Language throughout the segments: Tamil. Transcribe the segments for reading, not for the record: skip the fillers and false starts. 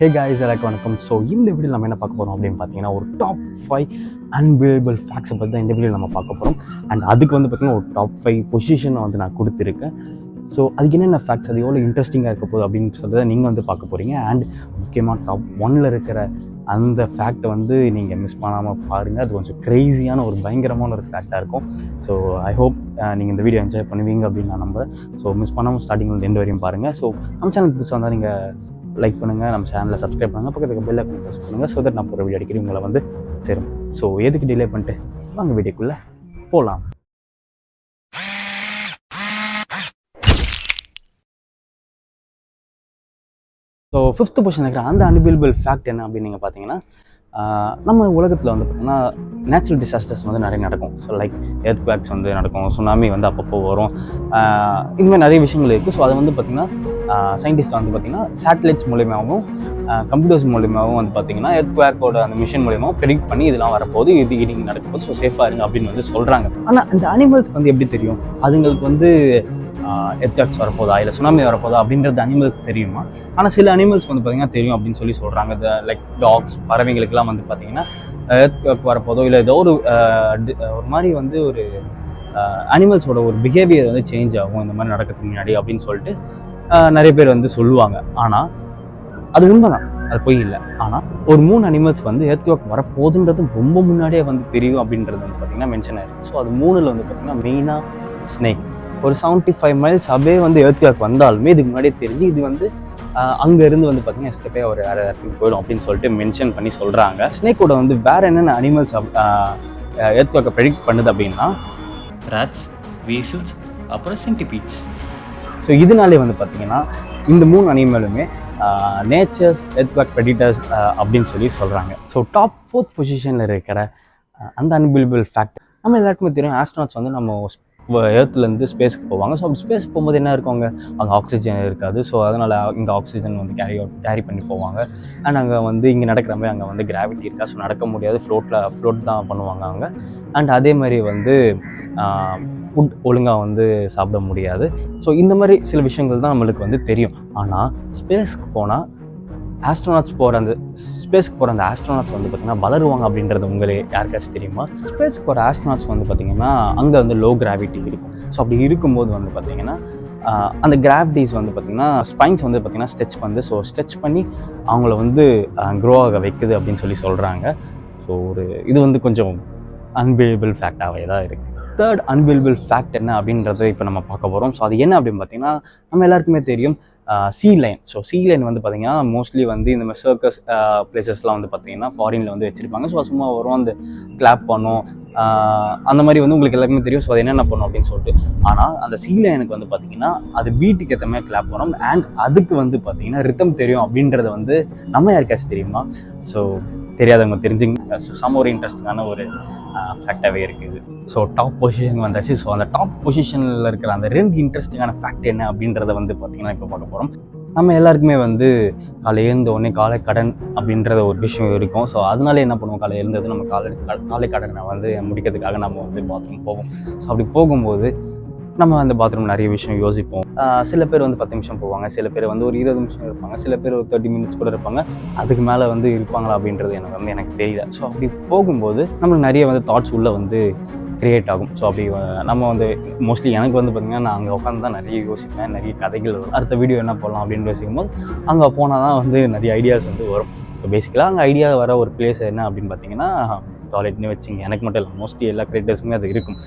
ஹே காய்ஸ் எல்லாருக்கும் வணக்கம். ஸோ இந்த வீடியோ நம்ம என்ன பார்க்க போகிறோம் அப்படின்னு பார்த்தீங்கன்னா ஒரு டாப் 5 அன்பிலீவபிள் ஃபேக்ட்ஸை பற்றி தான் இந்த வீடியோ நம்ம பார்க்க போகிறோம். அண்ட் அதுக்கு வந்து பார்த்தீங்கன்னா ஒரு டாப் 5 பொசிஷனை வந்து நான் கொடுத்துருக்கேன். ஸோ அதுக்கு என்னென்ன ஃபேக்ட்ஸ், அது எவ்வளோ இன்ட்ரெஸ்டிங்காக இருக்க போகுது அப்படின்னு சொல்லிட்டு தான் நீங்கள் வந்து பார்க்க போகிறீங்க. அண்ட் முக்கியமாக டாப் 1ல் இருக்கிற அந்த ஃபேக்ட்டை வந்து நீங்கள் மிஸ் பண்ணாமல் பாருங்கள். அது கொஞ்சம் க்ரேஸியான ஒரு பயங்கரமான ஒரு ஃபேக்டாக இருக்கும். ஸோ ஐ ஹோப் நீங்கள் இந்த வீடியோ என்ஜாய் பண்ணுவீங்க அப்படின்னு நான் நம்புகிறேன். ஸோ மிஸ் பண்ணாமல் ஸ்டார்டிங்கில் எண்டு வரையும் பாருங்கள். ஸோ நம்ம சேனல் புதுசாக வந்தால் நீங்கள் லைக் பண்ணுங்கள், நம்ம சேனலில் சப்ஸ்கிரைப் பண்ணுங்கள், பக்கத்துக்கு பெல் ஐக்கான் ப்ரெஸ் பண்ணுங்கள். ஸோ தட் நம்ம ஒரு வீடியோ அடிக்கடி உங்களை வந்து சேரும். ஸோ எதுக்கு டிலே பண்ணிட்டு வாங்க வீடியோக்குள்ளே போகலாம். ஸோ 5th பொசிஷன் இருக்கிற அந்த அன்பிலீவபிள் ஃபேக்ட் என்ன அப்படின்னு நீங்கள் பார்த்தீங்கன்னா, நம்ம உலகத்தில் வந்து பார்த்திங்கன்னா நேச்சுரல் டிசாஸ்டர்ஸ் வந்து நிறைய நடக்கும். ஸோ லைக் எர்த்குவேக்ஸ் வந்து நடக்கும், சுனாமி வந்து அப்பப்போ வரும், இதுமாதிரி நிறைய விஷயங்கள் இருக்குது. ஸோ அதை வந்து பார்த்திங்கன்னா சயின்டிஸ்ட் வந்து பார்த்திங்கன்னா சேட்டலைட்ஸ் மூலியமாகவும் கம்ப்யூட்டர்ஸ் மூலியமாகவும் வந்து பார்த்திங்கன்னா எர்த்குவேக்கோட அந்த மிஷின் மூலியமாகவும் ப்ரெடிக்ட் பண்ணி இதெல்லாம் வரப்போது, இது இடிங் நடக்கும்போது ஸோ சேஃபாக இருங்க அப்படின்னு வந்து சொல்கிறாங்க. ஆனால் இந்த அனிமல்ஸ்க்கு வந்து எப்படி தெரியும் அதுங்களுக்கு வந்து எர்த்குவேக்ஸ் வரப்போதா இல்லை சுனாமி வரப்போதா அப்படின்றது அனிமல்ஸ் தெரியுமா? ஆனால் சில அனிமல்ஸ் வந்து பார்த்திங்கன்னா தெரியும் அப்படின்னு சொல்லி சொல்கிறாங்க. லைக் டாக்ஸ், பறவைகளுக்கெல்லாம் வந்து பார்த்திங்கன்னா எர்த்குவேக் வரப்போதோ இல்லை ஏதோ ஒரு மாதிரி வந்து ஒரு அனிமல்ஸோட ஒரு பிஹேவியர் வந்து சேஞ்ச் ஆகும் இந்த மாதிரி நடக்கிறதுக்கு முன்னாடி அப்படின்னு சொல்லிட்டு நிறைய பேர் வந்து சொல்லுவாங்க. ஆனால் அது உண்மைதான், அது பொய் இல்லை. ஆனால் ஒரு 3 அனிமல்ஸ் வந்து எர்த்குவேக் வரப்போகுதுன்றது ரொம்ப முன்னாடியே வந்து தெரியும் அப்படின்றது வந்து பார்த்திங்கன்னா மென்ஷன் ஆயிருக்கு. ஸோ அது 3ல் வந்து பார்த்திங்கன்னா மெயினாக ஸ்னேக். ஒரு 75 மைல்ஸ் அப்படியே வந்து எர்த்குவேக் வந்தாலுமே இதுக்கு முன்னாடியே தெரிஞ்சு இது வந்து அங்கேருந்து வந்து பார்த்திங்கன்னா எஸ்கேப்பே ஒரு வேறு இடத்துக்கு போயிடும் அப்படின்னு சொல்லிட்டு மென்ஷன் பண்ணி சொல்கிறாங்க. ஸ்னேக்கோட வந்து வேறு என்னென்ன அனிமல்ஸ் எர்த்குவேக்கை ப்ரெடிக்ட் பண்ணுது அப்படின்னா ராட்ஸ், வீசில்ஸ், அப்புறம் சென்டிபீட்ஸ். ஸோ இதனாலே வந்து பார்த்திங்கன்னா இந்த 3 அனிமலுமே நேச்சர்ஸ் எர்த்குவேக் ப்ரெடிட்டர்ஸ் அப்படின்னு சொல்லி சொல்கிறாங்க. ஸோ டாப் 4th பொசிஷனில் இருக்கிற அந்த அன்பிலீவபிள் ஃபேக்ட் நம்ம எல்லாருக்குமே தெரியும். ஆஸ்ட்ரோனாட்ஸ் வந்து நம்ம எர்த்லேருந்து ஸ்பேஸ்க்கு போவாங்க. ஸோ அப்படி ஸ்பேஸ்க்கு போகும்போது என்ன இருக்கும், அங்கே ஆக்சிஜன் இருக்காது. ஸோ அதனால் இங்கே ஆக்சிஜன் வந்து கேரி பண்ணி போவாங்க. அண்ட் அங்கே வந்து இங்கே நடக்கிற மாதிரி அங்கே வந்து கிராவிட்டி இருக்கா, ஸோ நடக்க முடியாது, ஃப்ளோட் தான் பண்ணுவாங்க அவங்க. அண்ட் அதே மாதிரி வந்து ஃபுட் ஒழுங்காக வந்து சாப்பிட முடியாது. ஸோ இந்த மாதிரி சில விஷயங்கள் தான் நம்மளுக்கு வந்து தெரியும். ஆனால் ஸ்பேஸ்க்கு போனால் ஆஸ்ட்ரோனாட்ஸ் போகிற அந்த ஆஸ்ட்ரோனாட்ஸ் வந்து பார்த்திங்கன்னா வளருவாங்க அப்படின்றது உங்களுக்கு யாருக்காச்சும் தெரியுமா? ஸ்பேஸ்க்கு போகிற ஆஸ்ட்ரோனாட்ஸ் வந்து பார்த்திங்கன்னா அங்கே வந்து லோ கிராவிட்டி இருக்கும். ஸோ அப்படி இருக்கும்போது வந்து பார்த்திங்கன்னா அந்த கிராவிட்டிஸ் வந்து பார்த்திங்கன்னா ஸ்பைன்ஸ் வந்து பார்த்திங்கன்னா ஸ்ட்ரெச் பண்ணி அவங்கள வந்து க்ரோ ஆக வைக்குது அப்படின்னு சொல்லி சொல்கிறாங்க. ஸோ இது வந்து கொஞ்சம் அன்பிலீவபிள் ஃபேக்டாகவே தான் இருக்குது. 3rd அன்பிலீவபிள் ஃபேக்ட் என்ன அப்படின்றத இப்போ நம்ம பார்க்க போகிறோம். ஸோ அது என்ன அப்படின்னு பார்த்தீங்கன்னா நம்ம எல்லாருக்குமே தெரியும் சீ லைன். ஸோ சீ லைன் வந்து பார்த்திங்கன்னா மோஸ்ட்லி வந்து இந்த மாதிரி சர்க்கஸ் பிளேசஸ்லாம் வந்து பார்த்திங்கன்னா ஃபாரினில் வந்து வச்சுருப்பாங்க. ஸோ சும்மா வரும், அந்த கிளாப் பண்ணும், அந்த மாதிரி வந்து உங்களுக்கு எல்லாருக்குமே தெரியும். ஸோ அது என்னென்ன பண்ணும் அப்படின்னு சொல்லிட்டு. ஆனால் அந்த சீ லைனுக்கு வந்து பார்த்திங்கன்னா அது பீட்டுக்கு ஏற்ற மாதிரி கிளாப் பண்ணும். அண்ட் அதுக்கு வந்து பார்த்திங்கன்னா ரித்தம் தெரியும் அப்படின்றத வந்து நம்ம யாருக்காச்சும் தெரியுமா? ஸோ தெரியாதவங்க தெரிஞ்சுங்க. சம் ஒரு இன்ட்ரெஸ்டிங்கான ஒரு ஃபேக்டாகவே இருக்குது. ஸோ டாப் பொசிஷன் வந்தாச்சு. ஸோ அந்த டாப் பொசிஷனில் இருக்கிற அந்த 2 இன்ட்ரெஸ்டிங்கான ஃபேக்ட் என்ன அப்படின்றத வந்து பார்த்திங்கன்னா இப்போ பார்க்க போகிறோம். நம்ம எல்லாருக்குமே வந்து காலை எழுந்தோடனே காலை கடன் அப்படின்றத ஒரு விஷயம் இருக்கும். ஸோ அதனால என்ன பண்ணுவோம், காலை எழுந்தது நம்ம காலை கடனை வந்து முடிக்கிறதுக்காக நம்ம வந்து பாத்ரூம் போவோம். ஸோ அப்படி போகும்போது நம்ம அந்த பாத்ரூம் நிறைய விஷயம் யோசிப்போம். சில பேர் வந்து 10 நிமிஷம் போவாங்க, சில பேர் வந்து ஒரு 20 நிமிஷம் இருப்பாங்க, சில பேர் ஒரு 30 மினிட்ஸ் கூட இருப்பாங்க. அதுக்கு மேலே வந்து இருப்பாங்களா அப்படின்றது எனக்கு தெரியல. ஸோ அப்படி போகும்போது நம்மளுக்கு நிறைய வந்து தாட்ஸ் உள்ளே வந்து க்ரியேட் ஆகும். ஸோ அப்படி நம்ம வந்து மோஸ்ட்லி எனக்கு வந்து பார்த்திங்கன்னா நான் அங்கே உட்காந்து தான் நிறைய யோசிப்பேன், நிறைய கதைகள் வரும். அடுத்த வீடியோ என்ன போடலாம் அப்படின்னு யோசிக்கும்போது அங்கே போனால் தான் வந்து நிறைய ஐடியாஸ் வந்து வரும். ஸோ பேசிக்கலாக அங்கே ஐடியா வர ஒரு பிளேஸ் என்ன அப்படின்னு பார்த்தீங்கன்னா டாய்லெட்னு வச்சுங்க. எனக்கு மட்டும் இல்லை, மோஸ்ட்லி எல்லா கிரியேட்டர்ஸுமே அது இருக்கும்.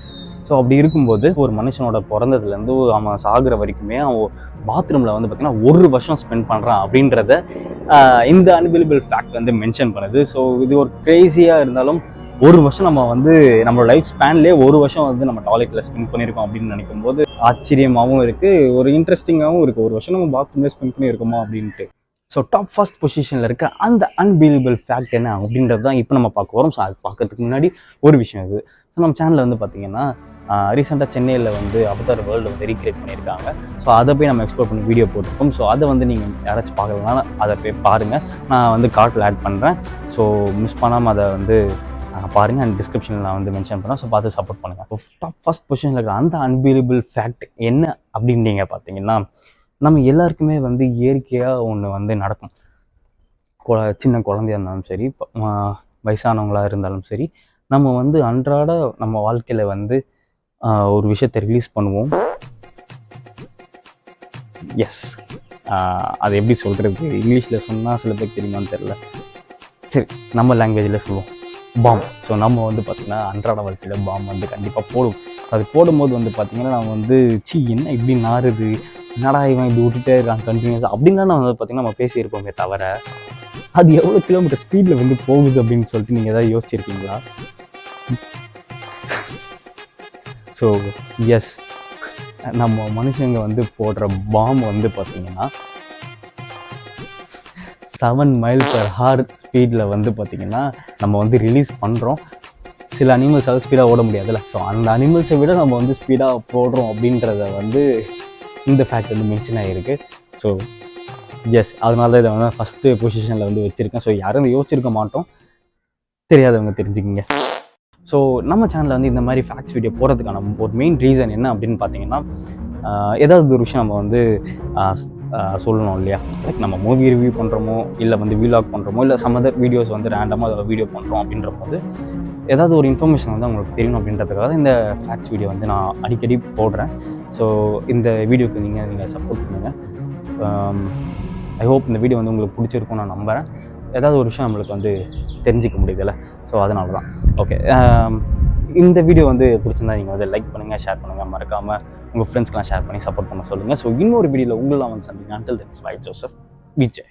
ஸோ அப்படி இருக்கும்போது ஒரு மனுஷனோட பிறந்ததுலேருந்து அவன் சாகுற வரைக்குமே அவன் பாத்ரூமில் வந்து பார்த்திங்கன்னா 1 வருஷம் ஸ்பெண்ட் பண்ணுறான் அப்படின்றத இந்த அன்பிலீவபிள் ஃபேக்ட் வந்து மென்ஷன் பண்ணுது. ஸோ இது ஒரு க்ரேஸியாக இருந்தாலும் 1 வருஷம் நம்ம வந்து நம்மளோட லைஃப் ஸ்பேன்லேயே 1 வருஷம் வந்து நம்ம டாய்லெட்டில் ஸ்பெண்ட் பண்ணியிருக்கோம் அப்படின்னு நினைக்கும் போது ஆச்சரியமாகவும் இருக்குது, ஒரு இன்ட்ரெஸ்டிங்காகவும் இருக்குது. 1 வருஷம் நம்ம பாத்ரூம்லேயே ஸ்பெண்ட் பண்ணியிருக்கோமா அப்படின்ட்டு. ஸோ டாப் 1st பொசிஷனில் இருக்க அந்த அன்பிலீவபிள் ஃபேக்ட் என்ன அப்படின்றது தான் இப்போ நம்ம பார்க்க வரோம். ஸோ அது பார்க்கறதுக்கு முன்னாடி ஒரு விஷயம் இருக்குது. ஸோ நம்ம சேனலில் வந்து பார்த்திங்கன்னா ரீசெண்டாக சென்னையில் வந்து அவதார் வேர்ல்டு வந்து ரீக்ரியேட் பண்ணியிருக்காங்க. ஸோ அதை போய் நம்ம எக்ஸ்ப்ளோர் பண்ணி வீடியோ போட்டிருக்கோம். ஸோ அதை வந்து நீங்கள் யாராச்சும் பார்க்கலனால அதை போய் பாருங்கள், நான் வந்து கார்ட்டில் ஆட் பண்ணுறேன். ஸோ மிஸ் பண்ணாமல் அதை வந்து பாருங்கள். அண்ட் டிஸ்கிரிப்ஷனில் நான் வந்து மென்ஷன் பண்ணுறேன். ஸோ பார்த்து சப்போர்ட் பண்ணுங்கள். ஸோ டாப் 1st பொசிஷனில் இருக்கிற அந்த அன்பிலீவபிள் ஃபேக்ட் என்ன அப்படின்னு நீங்கள் பார்த்தீங்கன்னா நம்ம எல்லாருக்குமே வந்து இயற்கையாக ஒன்று வந்து நடக்கும். சின்ன குழந்தையா இருந்தாலும் சரி, வயசானவங்களாக இருந்தாலும் சரி, நம்ம வந்து அன்றாட நம்ம வாழ்க்கையில் வந்து ஒரு விஷயத்தை ரிலீஸ் பண்ணுவோம். எஸ், அது எப்படி சொல்கிறது, இங்கிலீஷில் சொன்னால் சில பேருக்கு தெரியுமான்னு தெரில. சரி, நம்ம லாங்குவேஜில் சொல்லுவோம், பாம். ஸோ நம்ம வந்து பார்த்திங்கன்னா அன்றாட வாழ்க்கையில் பாம் வந்து கண்டிப்பாக போடும். அது போடும்போது வந்து பார்த்திங்கன்னா நம்ம வந்து என்ன இப்படி நாறுது, என்னடா இவன் இப்படி விட்டுட்டே இருக்கான் கண்டினியூஸாக அப்படின்லாம் நான் வந்து பார்த்திங்கன்னா நம்ம பேசியிருப்போமே தவிர, அது எவ்வளோ கிலோமீட்டர் ஸ்பீடில் வந்து போகுது அப்படின்னு சொல்லிட்டு நீங்கள் ஏதாவது யோசிச்சிருக்கீங்களா? ஸோ எஸ், நம்ம மனுஷங்க வந்து போடுற பாம் வந்து பார்த்திங்கன்னா 7 mph ஸ்பீடில் வந்து பார்த்திங்கன்னா நம்ம வந்து ரிலீஸ் பண்ணுறோம். சில அனிமல்ஸால் ஸ்பீடாக ஓட முடியாதுல்ல, ஸோ அந்த அனிமல்ஸை விட நம்ம வந்து ஸ்பீடாக போடுறோம் அப்படின்றத வந்து இந்த ஃபேக்ட் வந்து மென்ஷன் ஆகிருக்கு. ஸோ எஸ், அதனால தான் இதை வந்து ஃபஸ்ட்டு பொசிஷனில் வந்து வச்சுருக்கேன். ஸோ யாரும் யோசிச்சிருக்க மாட்டோம், தெரியாதவங்க தெரிஞ்சுக்கிங்க. ஸோ நம்ம சேனலில் வந்து இந்த மாதிரி ஃபேக்ட்ஸ் வீடியோ போகிறதுக்கான ஒரு மெயின் ரீசன் என்ன அப்படின்னு பார்த்தீங்கன்னா, ஏதாவது ஒரு விஷயம் நம்ம வந்து சொல்லணும் இல்லையா. லைக் நம்ம மூவி ரிவ்யூ பண்ணுறோமோ, இல்லை வந்து வீலாக் பண்ணுறோமோ, இல்லை சம் அதர் வீடியோஸ் வந்து ரேண்டமாக அதில் வீடியோ பண்ணுறோம் அப்படின்ற போது ஏதாவது ஒரு இன்ஃபர்மேஷன் வந்து அவங்களுக்கு தெரியணும் அப்படின்றதுக்காக இந்த ஃபேக்ட்ஸ் வீடியோ வந்து நான் அடிக்கடி போடுறேன். ஸோ இந்த வீடியோக்கு நீங்கள் சப்போர்ட் பண்ணுங்கள். ஐ ஹோப் இந்த வீடியோ வந்து உங்களுக்கு பிடிச்சிருக்கும்னு நான் நம்புகிறேன். ஏதாவது ஒரு விஷயம் நம்மளுக்கு வந்து தெரிஞ்சிக்க முடியுதுல்ல, ஸோ அதனால தான். ஓகே, இந்த வீடியோ வந்து பிடிச்சிருந்தா நீங்கள் வந்து லைக் பண்ணுங்கள், ஷேர் பண்ணுங்கள், மறக்காமல் உங்கள் ஃப்ரெண்ட்ஸ்க்கெலாம் ஷேர் பண்ணி சப்போர்ட் பண்ண சொல்லுங்கள். ஸோ இன்னொரு வீடியோவில் உங்களெலாம் வந்து சந்திங்க. Until then bye, Joseph, Vijay.